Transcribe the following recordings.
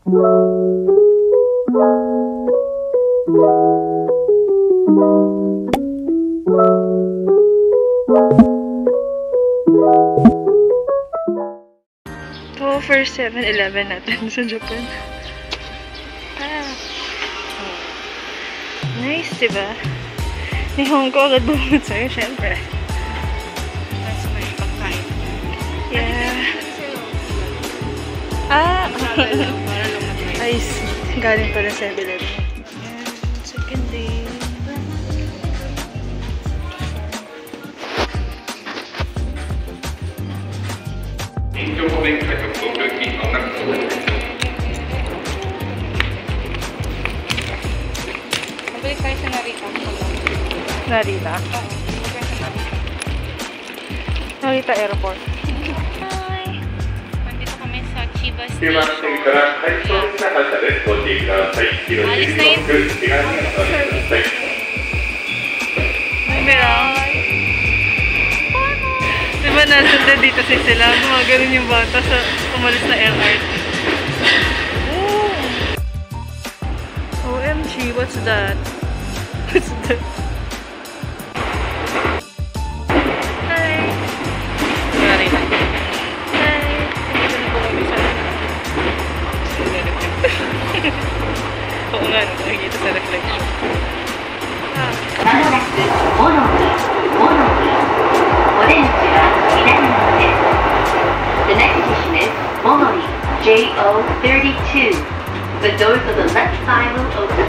Ito, first 7-Eleven natin sa Japan. Nice, diba? Nihongo agad bumut sa'yo, syempre. Mas may pagkain. Yeah. I see. Galing pala sa 7-Eleven. Ayan, second day. Mabalik tayo sa Narita. Narita? Oo. Narita Airport. Hi! Nandito kami sa Chiba 9番 Station. 線から快速な発車です。ご注意ください。広Alis na 島 yun. 空気がお乗りください。 Meron. Diba nasundan dito si sila? Gumaganon yung bata sa umalis na LRT. Oh! OMG, what's that? What's that? Hi! Sorry na. Hi! Dito na po kami sa... Oo nga, nakikita sa reflection. Ah. まもなくモノリ、オレンジは南まで。The next station is Monori, JO32. The doors on the left side will open.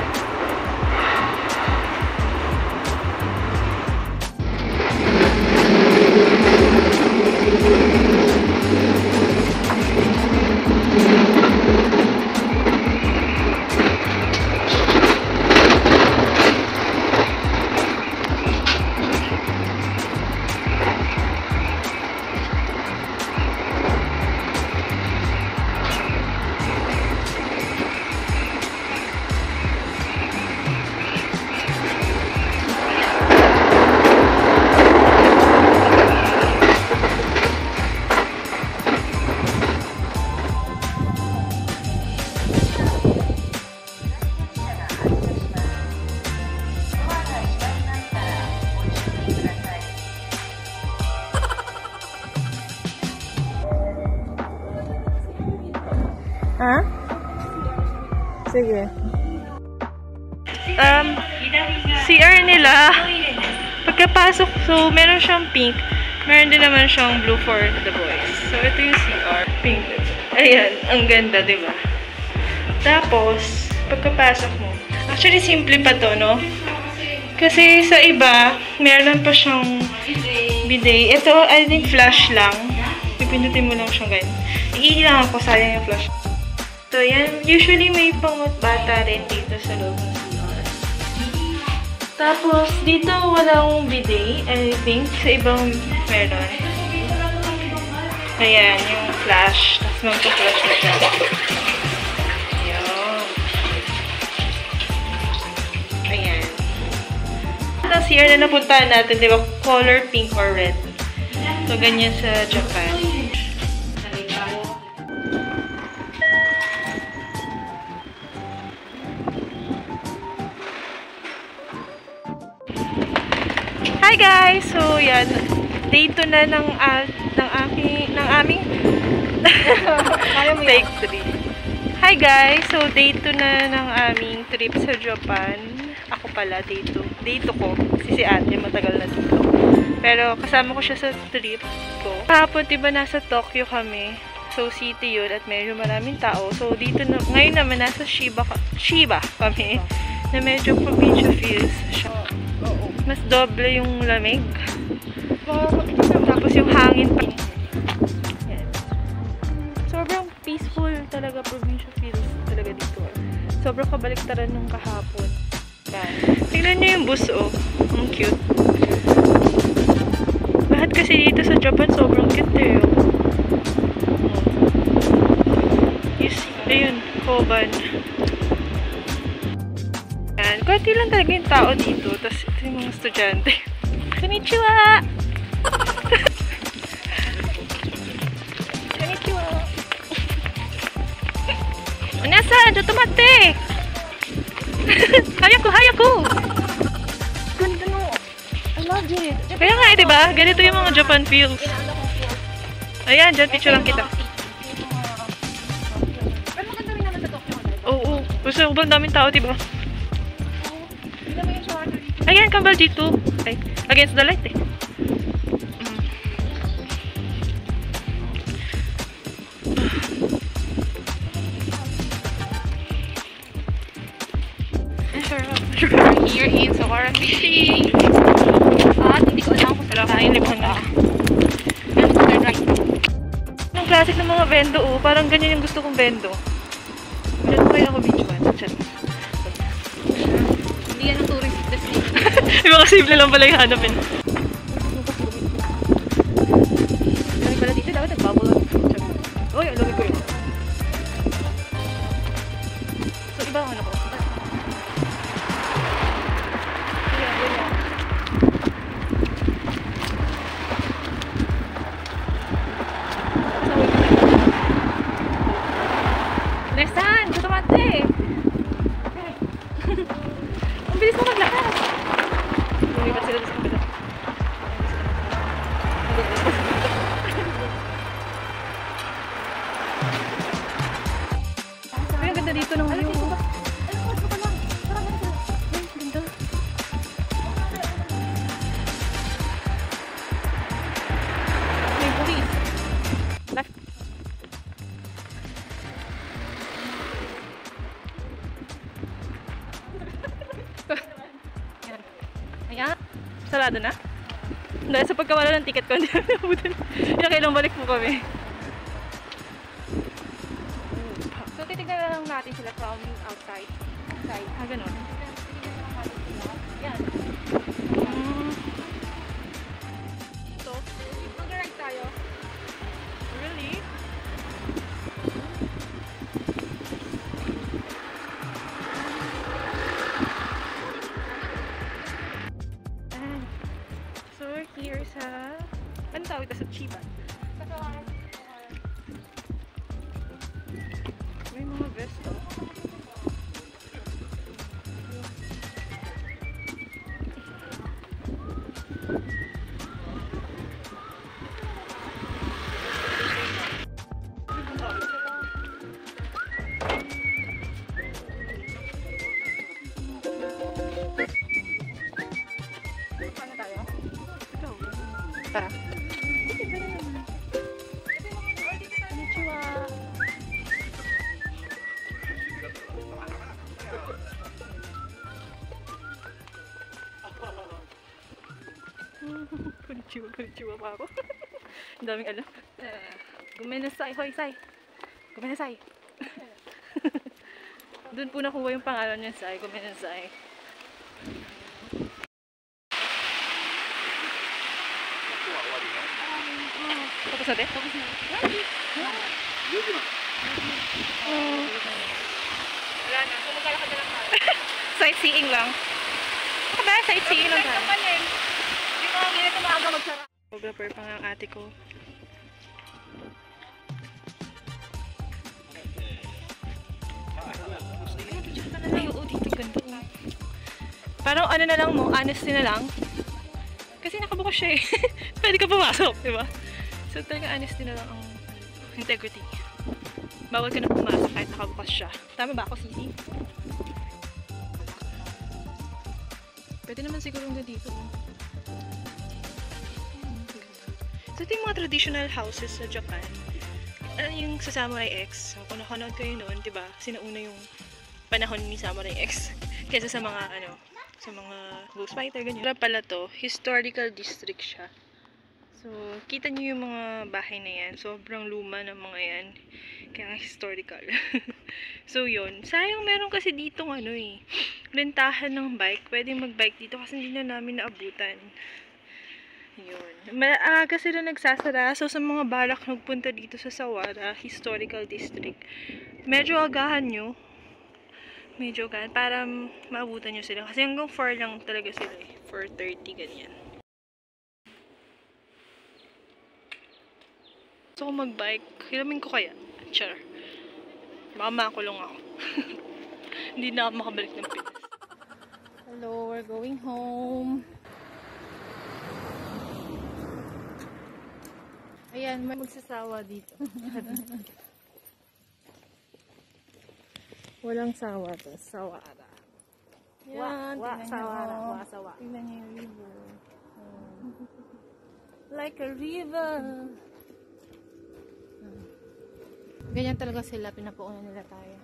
Ha? Sige. CR nila, pagkapasok, so meron siyang pink, meron din naman siyang blue for the boys. So ito yung CR, pink. Ayan, ang ganda, diba? Tapos, pagkapasok mo, actually simple pa to, no? Kasi sa iba, meron pa siyang bidet. Ito, I think flash lang. Pipindutin mo lang siyang ganyan. Iilangan ko, sayang yung flash. So, yan. Usually, may pangot-bata rin dito sa loob ng CR. Tapos, dito walang bidet, I think. Sa ibang meron. Ayan, yung flash. Tapos, magpa-flash na siya. Ayan. Ang CR na napuntahan natin, di ba? Color pink or red. So, ganyan sa Japan. Hi guys! So, yan. Day 2 na ng aming take 3. Hi guys! So, day 2 na ng aming trip sa Japan. Ako pala, day 2. Day 2 ko. Si ate, matagal na dito. Pero, kasama ko siya sa trip ko. Kahapon, diba, nasa Tokyo kami. So, city yun at medyo maraming tao. So, dito na, ngayon naman, nasa Shiba kami. Na medyo provincial feels siya. Mas doble yung lamig. Tapos yung hangin pa. Yan. Sobrang peaceful talaga, provincial feels talaga dito. Sobrang kabaliktaran nung kahapon. Yan. Tingnan nyo yung bus, oh. Ang cute. Lahat kasi dito sa Japan, sobrang cute eh. You see, ayun, Koban. Yan. Kunti lang talaga yung tao dito. Tapos ito yung mga estudyante. Konnichiwa! Konnichiwa! Nasaan? Tutumate! Hayako! Ganda no. I love it. Kaya nga diba? Ganito yung mga Japan feels. Ayan, dyan picture lang kita. Pero maganda rin naman sa Tokyo. Oo. Gusto ko ba daming tao, diba? Hindi naman yung shorter dito. Ayan, kambal dito. Ay, against the light eh. Here in Socorro City. At hindi ko alam kung Wala kang libuhan na. turn right. Ang classic ng mga bendo, oh. Parang ganyan yung gusto kong bendo. Wala ko kaya ako beach one. Chat. Hindi yan ang tourist destination. Yung mga simple lang pala yung hanapin. Kami pala dito, dapat nagbubble. Uy, alam ko yun. So, iba ang ano ko. Nesan! Tutumate! Ang bilis mo maglakad. Lumipat sila sa kabila. Ay, ang ganda dito ng view. Ganda. May police. Left. Ayan. Sarado na? Dahil sa pagkawala ng ticket ko, hindi namin nabutan. Ilang balik po kami. So, titignan na lang natin sila from outside. Ah, ganun. Yan. So, Mag-right tayo. really? Ayan. So, we're here sa... Ano tawag ito? Sa Chiba. May mga vesto. Paano tayo? Ito. Tara. Konnichiwa. Konnichiwa pa ako. Ang daming alam. Gumenasay, hoy, say. Gumenasay. Doon po nakuha yung pangalan niya, say. Gumenasay. Tapos na din? Tapos na. Wala na. So, maglalakad na lang tayo. Sightseeing lang. Baka ba? Sightseeing lang tayo. Hindi ko ang ganito maaga magsara. Photographer pa nga ang ate ko. Ay, oo, dito ganda. Parang ano na lang mo, honesty na lang. Kasi nakabukas siya eh. Pwede ka pumasok, di ba? So talaga honesty na lang ang integrity. Bawal ka na pumasok kahit nakabukas siya. Tama ba ako, Sisi? Pwede naman siguro nga dito. So ito yung mga traditional houses sa Japan. Yung sa Samurai X. So, kung nakanood kayo noon, di ba? Sinauna yung panahon ni Samurai X. Kesa sa mga ano, sa mga Ghost Fighter, ganyan. Pero pala to, historical district siya. So, kita niyo yung mga bahay na yan. Sobrang luma ng mga yan. Kaya nga historical. So, yun. Sayang meron kasi ditong ano eh. Bentahan ng bike. Pwede mag-bike dito kasi hindi na namin naabutan. Yun. Maaga sila nagsasara. So, sa mga balak nagpunta dito sa Sawara, Historical District, medyo agahan nyo. Medyo agahan. Para maabutan nyo sila. Kasi hanggang 4 lang talaga sila eh. 4:30, ganyan. So, kung mag-bike, hilamin ko kaya. Char. Baka makulong ako. Hindi na ako makabalik ng Pinas. Hello, we're going home. Ayan, may magsasawa dito. Walang sawa to. Sawara. Yan, Sawara. tingnan niyo yung river. Like a river. Ganyan talaga sila, pinapauna nila tayo.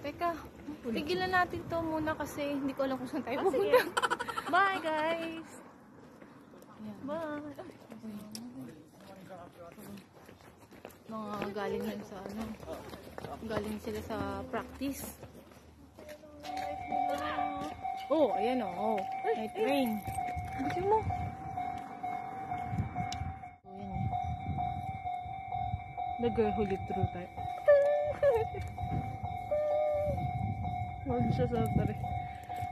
Teka, tigilan natin to muna kasi hindi ko alam kung saan tayo pupunta. Bye guys! Bye! Mga galing yan sa ano, galing sila sa practice. Oh, ayan o. Oh. Night rain. Gusto mo? The girl who lived through that. Huwag siya sa tari.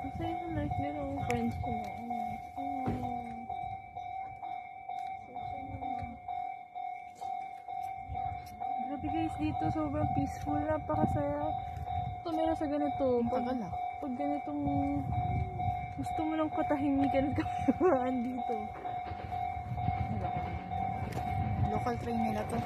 Kasi yung like nila ang friends ko. Grabe guys, dito sobrang peaceful. Napakasaya. Tumira sa ganito. Pag ganitong gusto mo ng katahimikan at kapagaan dito. Local train nila to.